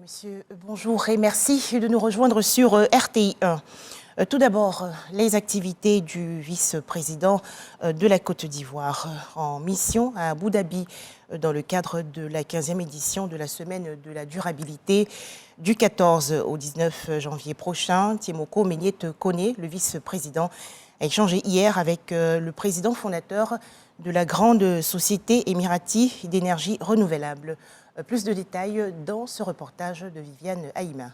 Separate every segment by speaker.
Speaker 1: Monsieur, bonjour et merci de nous rejoindre sur RTI 1. Tout d'abord, les activités du vice-président de la Côte d'Ivoire en mission à Abu Dhabi dans le cadre de la 15e édition de la Semaine de la durabilité du 14 au 19 janvier prochain. Tiemoko Menyet Kone, le vice-président, a échangé hier avec le président fondateur de la grande société émirati d'énergie renouvelable. Plus de détails dans ce reportage de Viviane Haïma.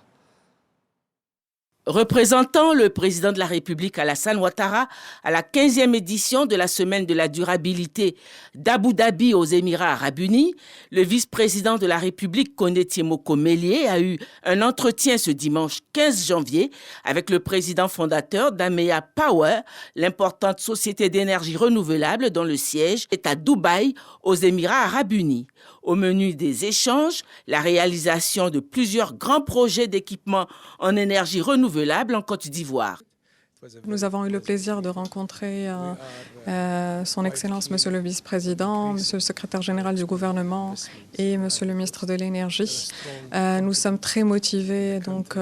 Speaker 2: Représentant le président de la République Alassane Ouattara à la 15e édition de la Semaine de la durabilité d'Abu Dhabi aux Émirats arabes unis, le vice-président de la République Kone Tiemoko Menyet a eu un entretien ce dimanche 15 janvier avec le président fondateur d'Amea Power, l'importante société d'énergie renouvelable dont le siège est à Dubaï aux Émirats arabes unis. Au menu des échanges, la réalisation de plusieurs grands projets d'équipement en énergie renouvelable en Côte d'Ivoire.
Speaker 3: Nous avons eu le plaisir de rencontrer son Excellence, Monsieur le Vice-président, Monsieur le Secrétaire général du gouvernement et Monsieur le Ministre de l'Énergie. Nous sommes très motivés donc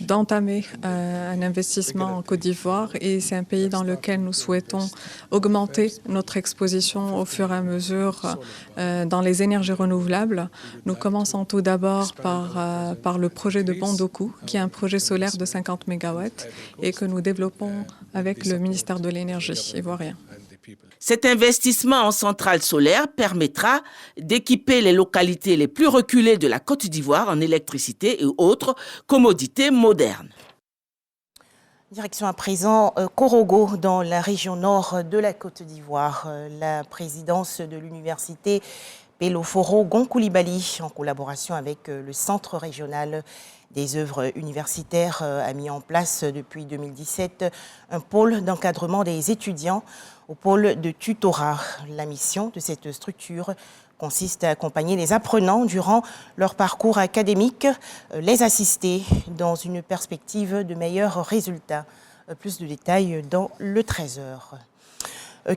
Speaker 3: d'entamer un investissement en Côte d'Ivoire et c'est un pays dans lequel nous souhaitons augmenter notre exposition au fur et à mesure dans les énergies renouvelables. Nous commençons tout d'abord par le projet de Bondokou, qui est un projet solaire de 50 MW. Et que nous développons avec le ministère de l'Énergie ivoirien.
Speaker 2: Cet investissement en centrales solaires permettra d'équiper les localités les plus reculées de la Côte d'Ivoire en électricité et autres commodités modernes.
Speaker 1: Direction à présent Korogo, dans la région nord de la Côte d'Ivoire. La présidence de l'université Peloforo Gonkoulibaly, en collaboration avec le Centre régional des œuvres universitaires, a mis en place depuis 2017 un pôle d'encadrement des étudiants au pôle de tutorat. La mission de cette structure consiste à accompagner les apprenants durant leur parcours académique, les assister dans une perspective de meilleurs résultats. Plus de détails dans le 13h.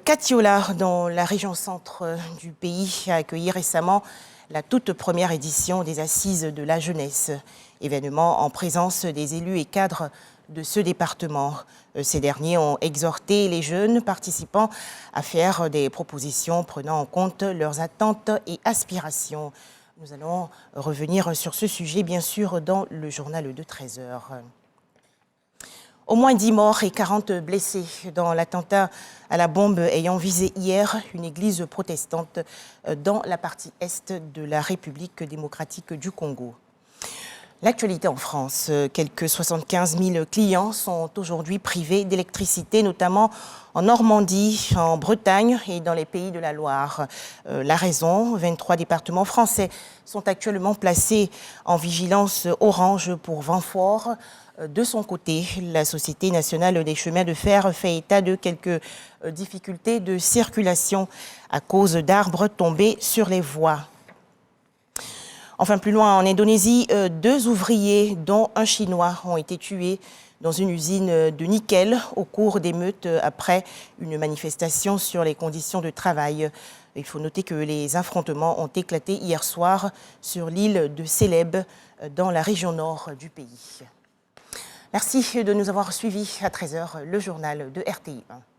Speaker 1: Katiola, dans la région centre du pays, a accueilli récemment la toute première édition des Assises de la jeunesse, événement en présence des élus et cadres de ce département. Ces derniers ont exhorté les jeunes participants à faire des propositions prenant en compte leurs attentes et aspirations. Nous allons revenir sur ce sujet, bien sûr, dans le journal de 13h. Au moins 10 morts et 40 blessés dans l'attentat à la bombe ayant visé hier une église protestante dans la partie est de la République démocratique du Congo. L'actualité en France, quelques 75 000 clients sont aujourd'hui privés d'électricité, notamment en Normandie, en Bretagne et dans les pays de la Loire. La raison, 23 départements français sont actuellement placés en vigilance orange pour vent fort. De son côté, la Société nationale des chemins de fer fait état de quelques difficultés de circulation à cause d'arbres tombés sur les voies. Enfin, plus loin, en Indonésie, 2 ouvriers, dont un Chinois, ont été tués dans une usine de nickel au cours d'émeutes après une manifestation sur les conditions de travail. Il faut noter que les affrontements ont éclaté hier soir sur l'île de Célèbes, dans la région nord du pays. Merci de nous avoir suivis à 13h, le journal de RTI 1.